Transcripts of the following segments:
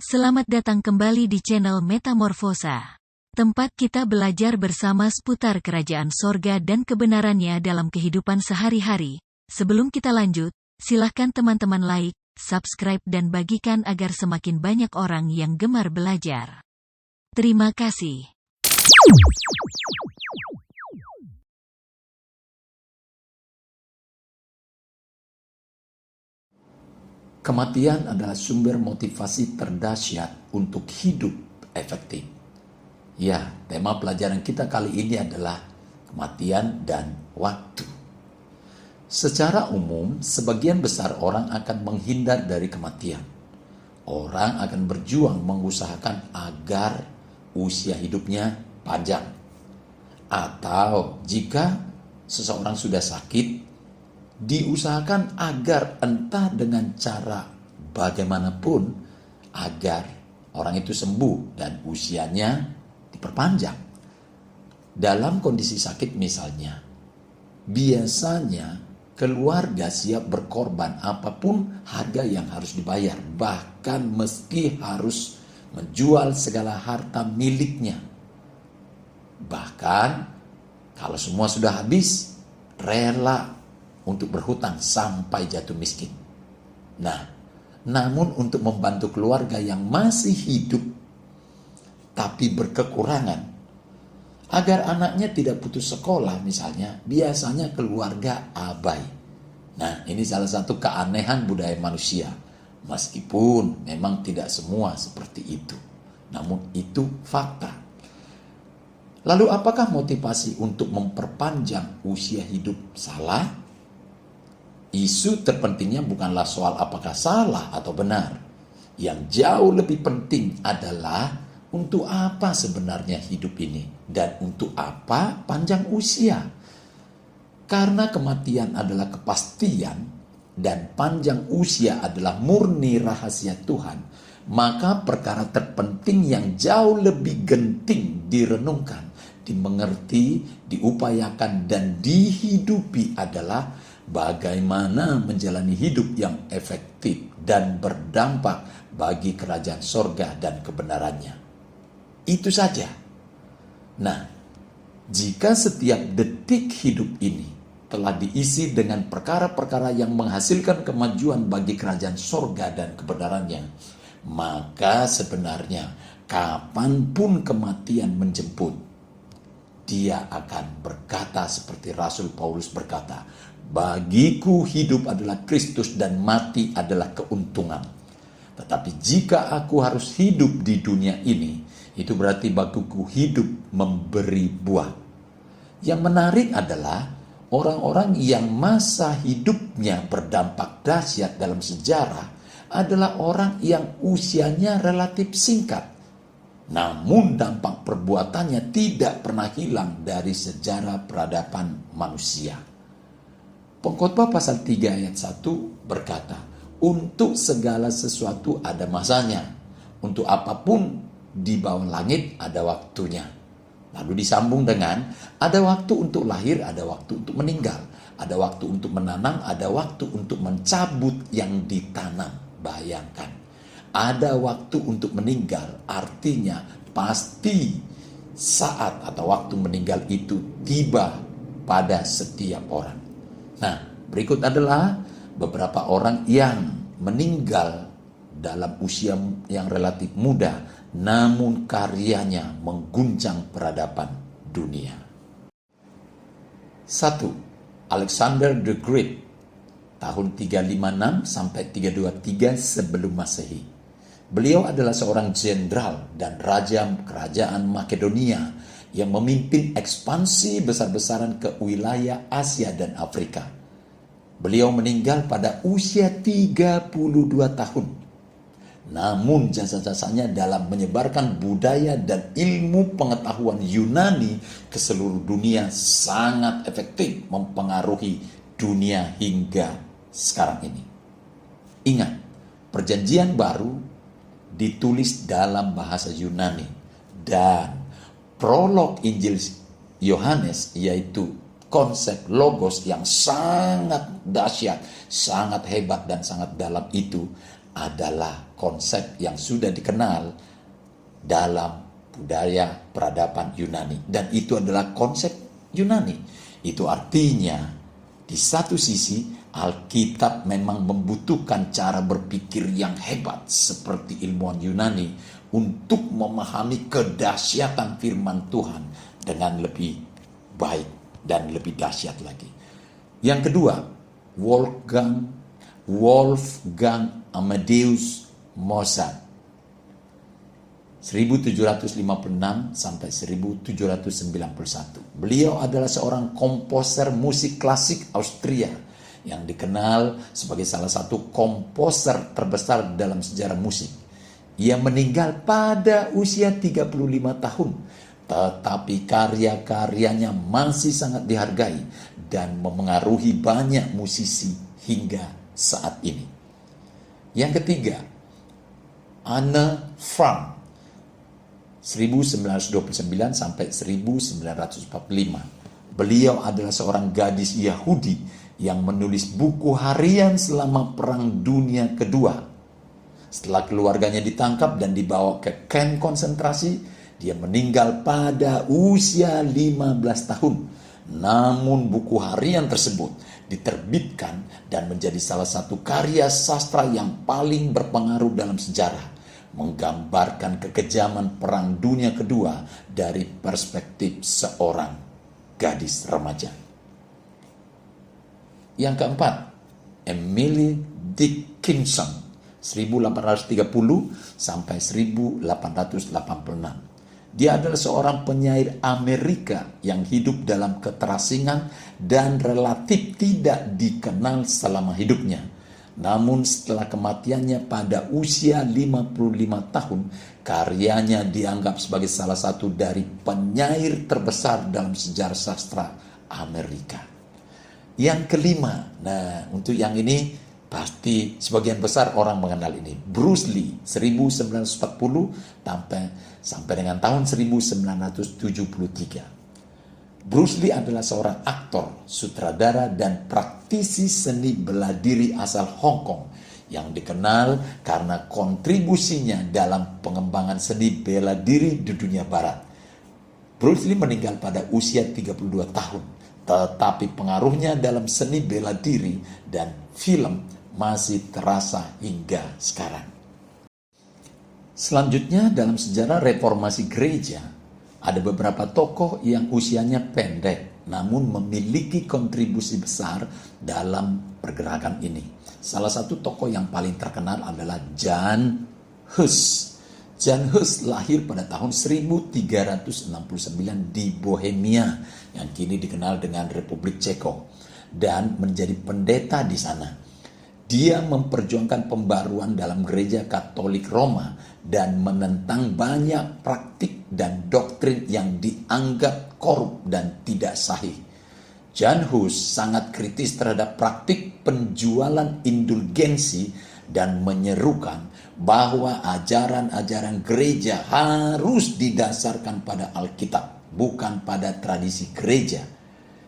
Selamat datang kembali di channel Metamorfosa. Tempat kita belajar bersama seputar kerajaan sorga dan kebenarannya dalam kehidupan sehari-hari. Sebelum kita lanjut, silahkan teman-teman like, subscribe dan bagikan agar semakin banyak orang yang gemar belajar. Terima kasih. Kematian adalah sumber motivasi terdahsyat untuk hidup efektif. Ya, tema pelajaran kita kali ini adalah kematian dan waktu. Secara umum, sebagian besar orang akan menghindar dari kematian. Orang akan berjuang mengusahakan agar usia hidupnya panjang. Atau jika seseorang sudah sakit, diusahakan agar entah dengan cara bagaimanapun agar orang itu sembuh dan usianya diperpanjang. Dalam kondisi sakit misalnya, biasanya keluarga siap berkorban apapun harga yang harus dibayar, bahkan meski harus menjual segala harta miliknya. Bahkan kalau semua sudah habis, rela untuk berhutang sampai jatuh miskin. Nah, namun untuk membantu keluarga yang masih hidup tapi berkekurangan, agar anaknya tidak putus sekolah misalnya, biasanya keluarga abai. Nah, ini salah satu keanehan budaya manusia. Meskipun memang tidak semua seperti itu, namun itu fakta. Lalu apakah motivasi untuk memperpanjang usia hidup salah? Isu terpentingnya bukanlah soal apakah salah atau benar. Yang jauh lebih penting adalah untuk apa sebenarnya hidup ini dan untuk apa panjang usia. Karena kematian adalah kepastian dan panjang usia adalah murni rahasia Tuhan, maka perkara terpenting yang jauh lebih genting direnungkan, dimengerti, diupayakan dan dihidupi adalah bagaimana menjalani hidup yang efektif dan berdampak bagi kerajaan sorga dan kebenarannya. Itu saja. Nah, jika setiap detik hidup ini telah diisi dengan perkara-perkara yang menghasilkan kemajuan bagi kerajaan sorga dan kebenarannya, maka sebenarnya kapanpun kematian menjemput, dia akan berkata seperti Rasul Paulus berkata, "Bagiku hidup adalah Kristus dan mati adalah keuntungan. Tetapi jika aku harus hidup di dunia ini, itu berarti bagiku hidup memberi buah." Yang menarik adalah orang-orang yang masa hidupnya berdampak dahsyat dalam sejarah adalah orang yang usianya relatif singkat. Namun dampak perbuatannya tidak pernah hilang dari sejarah peradaban manusia. Pengkhotbah pasal 3 ayat 1 berkata, "Untuk segala sesuatu ada masanya, untuk apapun di bawah langit ada waktunya." Lalu disambung dengan, ada waktu untuk lahir, ada waktu untuk meninggal, ada waktu untuk menanam, ada waktu untuk mencabut yang ditanam. Bayangkan. Ada waktu untuk meninggal, artinya pasti saat atau waktu meninggal itu tiba pada setiap orang. Nah, berikut adalah beberapa orang yang meninggal dalam usia yang relatif muda, namun karyanya mengguncang peradaban dunia. 1. Alexander the Great, tahun 356 sampai 323 sebelum Masehi. Beliau adalah seorang jenderal dan raja kerajaan Makedonia yang memimpin ekspansi besar-besaran ke wilayah Asia dan Afrika. Beliau meninggal pada usia 32 tahun. Namun jasa-jasanya dalam menyebarkan budaya dan ilmu pengetahuan Yunani ke seluruh dunia sangat efektif mempengaruhi dunia hingga sekarang ini. Ingat, Perjanjian Baru ditulis dalam bahasa Yunani dan prolog Injil Yohanes, yaitu konsep logos yang sangat dahsyat, sangat hebat dan sangat dalam itu adalah konsep yang sudah dikenal dalam budaya peradaban Yunani. Dan itu adalah konsep Yunani. Itu artinya di satu sisi Alkitab memang membutuhkan cara berpikir yang hebat seperti ilmuwan Yunani untuk memahami kedahsyatan firman Tuhan dengan lebih baik dan lebih dahsyat lagi. Yang kedua, Wolfgang Amadeus Mozart 1756 sampai 1791. Beliau adalah seorang komposer musik klasik Austria yang dikenal sebagai salah satu komposer terbesar dalam sejarah musik. Ia meninggal pada usia 35 tahun, tetapi karya-karyanya masih sangat dihargai dan memengaruhi banyak musisi hingga saat ini. Yang ketiga, Anne Frank 1929 sampai 1945. Beliau adalah seorang gadis Yahudi yang menulis buku harian selama Perang Dunia Kedua. Setelah keluarganya ditangkap dan dibawa ke kamp konsentrasi, dia meninggal pada usia 15 tahun. Namun buku harian tersebut diterbitkan dan menjadi salah satu karya sastra yang paling berpengaruh dalam sejarah, menggambarkan kekejaman Perang Dunia Kedua dari perspektif seorang gadis remaja. Yang keempat, Emily Dickinson 1830 sampai 1886. Dia adalah seorang penyair Amerika yang hidup dalam keterasingan dan relatif tidak dikenal selama hidupnya. Namun setelah kematiannya pada usia 55 tahun, karyanya dianggap sebagai salah satu dari penyair terbesar dalam sejarah sastra Amerika. Yang kelima, nah untuk yang ini pasti sebagian besar orang mengenal ini. Bruce Lee 1940 sampai dengan tahun 1973. Bruce Lee adalah seorang aktor, sutradara, dan praktisi seni bela diri asal Hong Kong yang dikenal karena kontribusinya dalam pengembangan seni bela diri di dunia barat. Bruce Lee meninggal pada usia 32 tahun, tetapi pengaruhnya dalam seni bela diri dan film masih terasa hingga sekarang. Selanjutnya dalam sejarah reformasi gereja, ada beberapa tokoh yang usianya pendek namun memiliki kontribusi besar dalam pergerakan ini. Salah satu tokoh yang paling terkenal adalah Jan Hus. Jan Hus lahir pada tahun 1369 di Bohemia yang kini dikenal dengan Republik Ceko dan menjadi pendeta di sana. Dia memperjuangkan pembaruan dalam gereja Katolik Roma dan menentang banyak praktik dan doktrin yang dianggap korup dan tidak sahih. Jan Hus sangat kritis terhadap praktik penjualan indulgensi dan menyerukan bahwa ajaran-ajaran gereja harus didasarkan pada Alkitab, bukan pada tradisi gereja.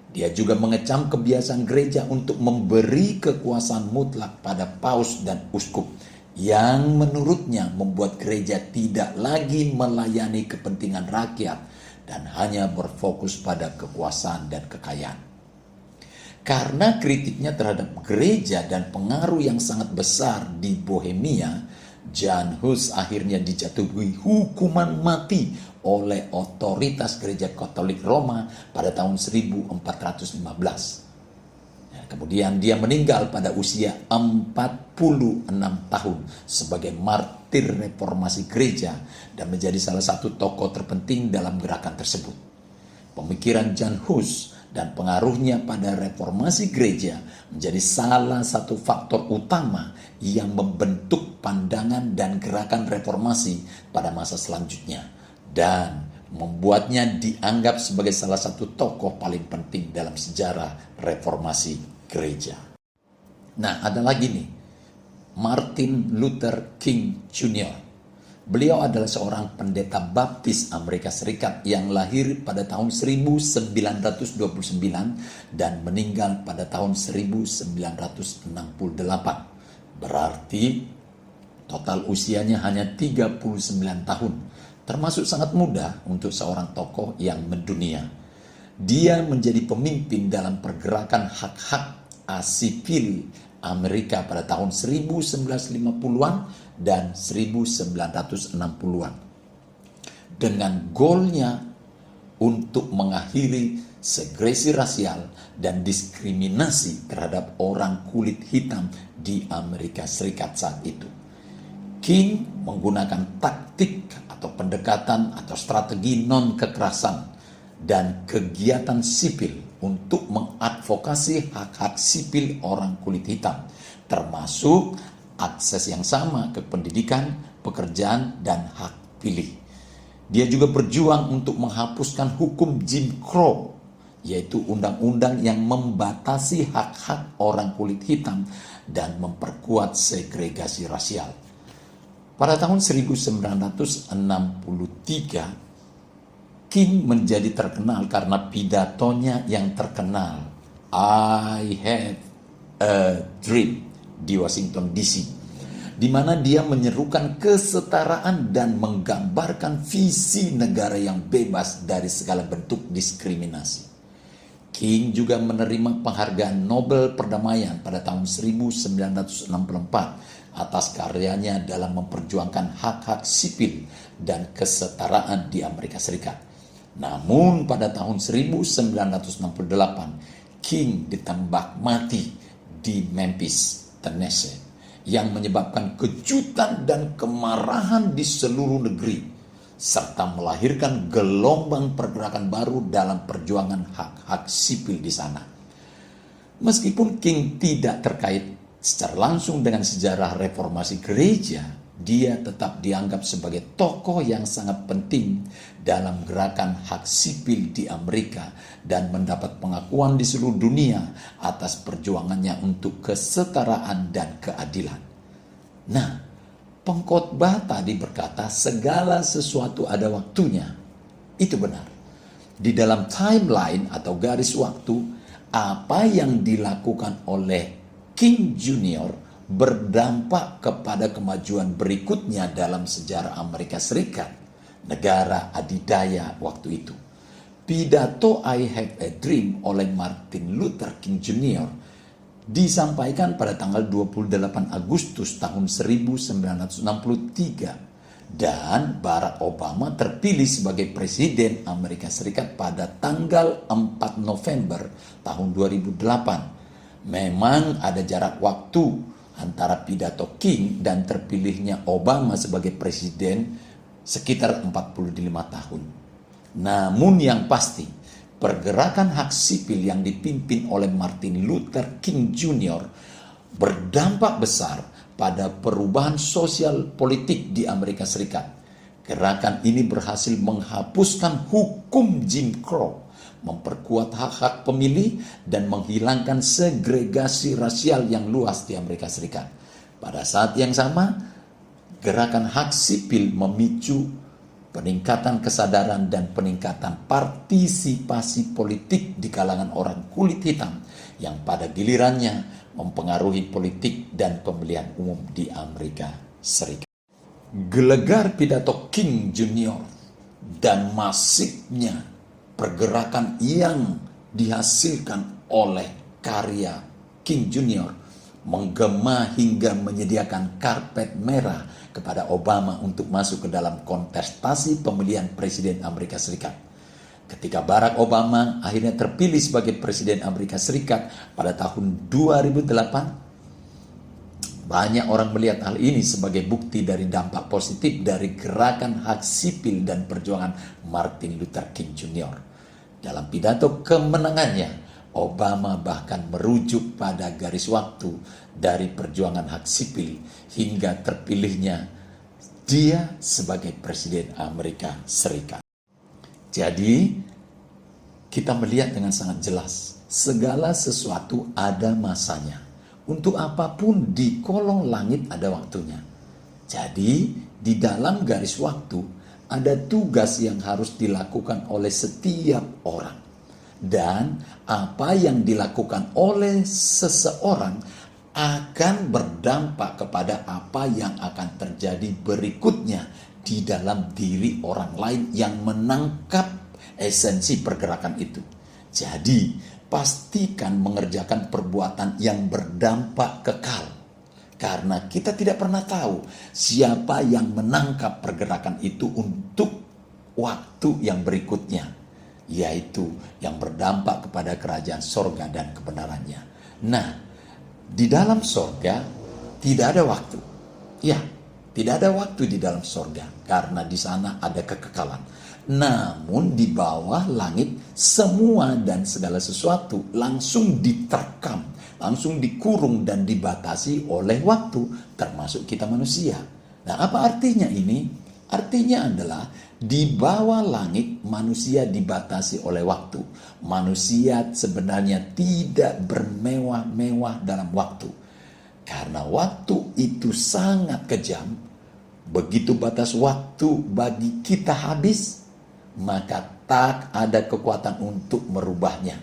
Dia juga mengecam kebiasaan gereja untuk memberi kekuasaan mutlak pada paus dan uskup, yang menurutnya membuat gereja tidak lagi melayani kepentingan rakyat dan hanya berfokus pada kekuasaan dan kekayaan. Karena kritiknya terhadap gereja dan pengaruh yang sangat besar di Bohemia, Jan Hus akhirnya dijatuhi hukuman mati oleh otoritas gereja Katolik Roma pada tahun 1415. Kemudian dia meninggal pada usia 46 tahun sebagai martir reformasi gereja dan menjadi salah satu tokoh terpenting dalam gerakan tersebut. Pemikiran Jan Hus dan pengaruhnya pada reformasi gereja menjadi salah satu faktor utama yang membentuk pandangan dan gerakan reformasi pada masa selanjutnya dan membuatnya dianggap sebagai salah satu tokoh paling penting dalam sejarah reformasi gereja. Nah, ada lagi nih, Martin Luther King Jr. Beliau adalah seorang pendeta baptis Amerika Serikat yang lahir pada tahun 1929 dan meninggal pada tahun 1968. Berarti Total usianya hanya 39 tahun, termasuk sangat muda untuk seorang tokoh yang mendunia. Dia menjadi pemimpin dalam pergerakan hak-hak sipil Amerika pada tahun 1950-an dan 1960-an. Dengan golnya untuk mengakhiri segresi rasial dan diskriminasi terhadap orang kulit hitam di Amerika Serikat saat itu. King menggunakan taktik atau pendekatan atau strategi non-kekerasan dan kegiatan sipil untuk mengadvokasi hak-hak sipil orang kulit hitam, termasuk akses yang sama ke pendidikan, pekerjaan, dan hak pilih. Dia juga berjuang untuk menghapuskan hukum Jim Crow, yaitu undang-undang yang membatasi hak-hak orang kulit hitam dan memperkuat segregasi rasial. Pada tahun 1963, King menjadi terkenal karena pidatonya yang terkenal, I Have a Dream, di Washington DC, di mana dia menyerukan kesetaraan dan menggambarkan visi negara yang bebas dari segala bentuk diskriminasi. King juga menerima penghargaan Nobel Perdamaian pada tahun 1964 atas karyanya dalam memperjuangkan hak-hak sipil dan kesetaraan di Amerika Serikat. Namun pada tahun 1968, King ditembak mati di Memphis, Tennessee, yang menyebabkan kejutan dan kemarahan di seluruh negeri, serta melahirkan gelombang pergerakan baru dalam perjuangan hak-hak sipil di sana. Meskipun King tidak terkait secara langsung dengan sejarah reformasi gereja, dia tetap dianggap sebagai tokoh yang sangat penting dalam gerakan hak sipil di Amerika dan mendapat pengakuan di seluruh dunia atas perjuangannya untuk kesetaraan dan keadilan. Nah, pengkhotbah tadi berkata segala sesuatu ada waktunya. Itu benar. Di dalam timeline atau garis waktu, apa yang dilakukan oleh King Junior berdampak kepada kemajuan berikutnya dalam sejarah Amerika Serikat, negara adidaya waktu itu. Pidato I Have a Dream oleh Martin Luther King Jr. disampaikan pada tanggal 28 Agustus tahun 1963 dan Barack Obama terpilih sebagai Presiden Amerika Serikat pada tanggal 4 November tahun 2008. Memang ada jarak waktu antara pidato King dan terpilihnya Obama sebagai presiden sekitar 45 tahun. Namun yang pasti, pergerakan hak sipil yang dipimpin oleh Martin Luther King Jr. berdampak besar pada perubahan sosial politik di Amerika Serikat. Gerakan ini berhasil menghapuskan hukum Jim Crow, memperkuat hak-hak pemilih, dan menghilangkan segregasi rasial yang luas di Amerika Serikat. Pada saat yang sama, gerakan hak sipil memicu peningkatan kesadaran dan peningkatan partisipasi politik di kalangan orang kulit hitam yang pada gilirannya mempengaruhi politik dan pemilihan umum di Amerika Serikat. Gelegar pidato King Jr. dan masifnya pergerakan yang dihasilkan oleh karya King Jr. menggema hingga menyediakan karpet merah kepada Obama untuk masuk ke dalam kontestasi pemilihan Presiden Amerika Serikat. Ketika Barack Obama akhirnya terpilih sebagai Presiden Amerika Serikat pada tahun 2008, banyak orang melihat hal ini sebagai bukti dari dampak positif dari gerakan hak sipil dan perjuangan Martin Luther King Jr. Dalam pidato kemenangannya, Obama bahkan merujuk pada garis waktu dari perjuangan hak sipil hingga terpilihnya dia sebagai Presiden Amerika Serikat. Jadi, kita melihat dengan sangat jelas, segala sesuatu ada masanya. Untuk apapun di kolong langit ada waktunya. Jadi, di dalam garis waktu, ada tugas yang harus dilakukan oleh setiap orang. Dan apa yang dilakukan oleh seseorang akan berdampak kepada apa yang akan terjadi berikutnya di dalam diri orang lain yang menangkap esensi pergerakan itu. Jadi, pastikan mengerjakan perbuatan yang berdampak kekal. Karena kita tidak pernah tahu siapa yang menangkap pergerakan itu untuk waktu yang berikutnya, yaitu yang berdampak kepada kerajaan sorga dan kebenarannya. Nah, di dalam sorga tidak ada waktu. Ya, tidak ada waktu di dalam sorga karena di sana ada kekekalan. Namun di bawah langit semua dan segala sesuatu langsung diterkam, langsung dikurung dan dibatasi oleh waktu, termasuk kita manusia. Nah, apa artinya ini? Artinya adalah di bawah langit manusia dibatasi oleh waktu. Manusia sebenarnya tidak bermewah-mewah dalam waktu. Karena waktu itu sangat kejam. Begitu batas waktu bagi kita habis, maka tak ada kekuatan untuk merubahnya.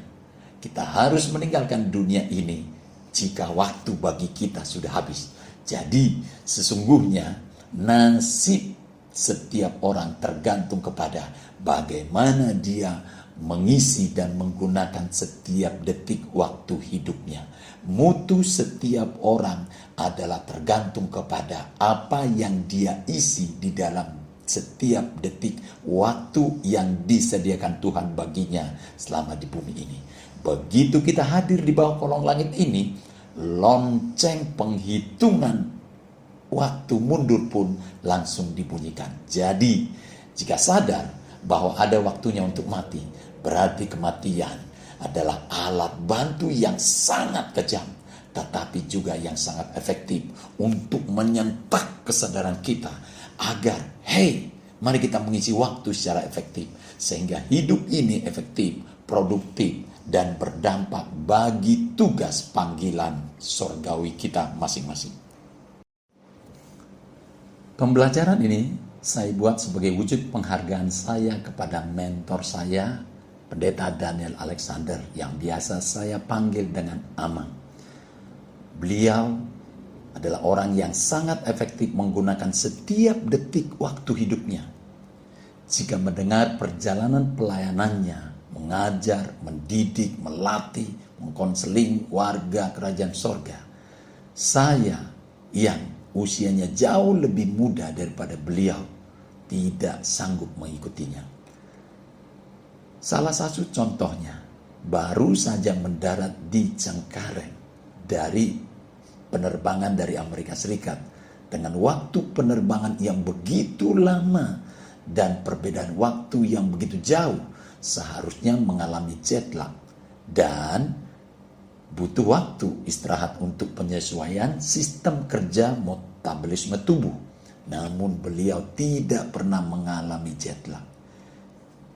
Kita harus meninggalkan dunia ini jika waktu bagi kita sudah habis. Jadi sesungguhnya nasib setiap orang tergantung kepada bagaimana dia mengisi dan menggunakan setiap detik waktu hidupnya. Mutu setiap orang adalah tergantung kepada apa yang dia isi di dalam setiap detik waktu yang disediakan Tuhan baginya selama di bumi ini. Begitu kita hadir di bawah kolong langit ini, lonceng penghitungan waktu mundur pun langsung dibunyikan. Jadi, jika sadar bahwa ada waktunya untuk mati, berarti kematian adalah alat bantu yang sangat kejam, tetapi juga yang sangat efektif untuk menyentak kesadaran kita agar, hey, mari kita mengisi waktu secara efektif, sehingga hidup ini efektif, produktif, dan berdampak bagi tugas panggilan sorgawi kita masing-masing. Pembelajaran ini saya buat sebagai wujud penghargaan saya kepada mentor saya, Pendeta Daniel Alexander, yang biasa saya panggil dengan Amang. Beliau adalah orang yang sangat efektif menggunakan setiap detik waktu hidupnya. Jika mendengar perjalanan pelayanannya, mengajar, mendidik, melatih, mengkonseling warga kerajaan sorga, saya yang usianya jauh lebih muda daripada beliau tidak sanggup mengikutinya. Salah satu contohnya, baru saja mendarat di Cengkareng dari penerbangan dari Amerika Serikat dengan waktu penerbangan yang begitu lama dan perbedaan waktu yang begitu jauh, seharusnya mengalami jet lag dan butuh waktu istirahat untuk penyesuaian sistem kerja metabolisme tubuh. Namun beliau tidak pernah mengalami jet lag.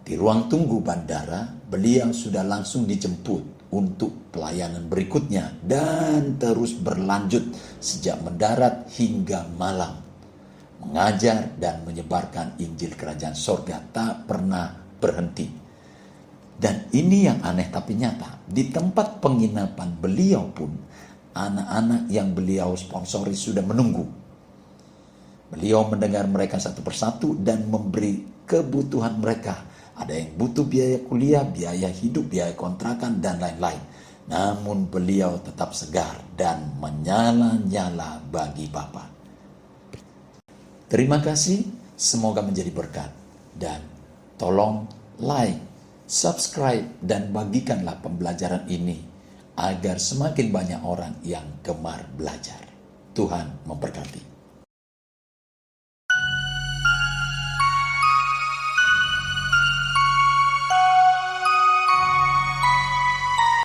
Di ruang tunggu bandara, beliau sudah langsung dijemput untuk pelayanan berikutnya dan terus berlanjut sejak mendarat hingga malam. Mengajar dan menyebarkan Injil Kerajaan Sorga tak pernah berhenti. Dan ini yang aneh tapi nyata, di tempat penginapan beliau pun anak-anak yang beliau sponsori sudah menunggu. Beliau mendengar mereka satu persatu dan memberi kebutuhan mereka. Ada yang butuh biaya kuliah, biaya hidup, biaya kontrakan, dan lain-lain. Namun beliau tetap segar dan menyala-nyala bagi Bapa. Terima kasih, semoga menjadi berkat. Dan tolong like, subscribe, dan bagikanlah pembelajaran ini agar semakin banyak orang yang gemar belajar. Tuhan memberkati.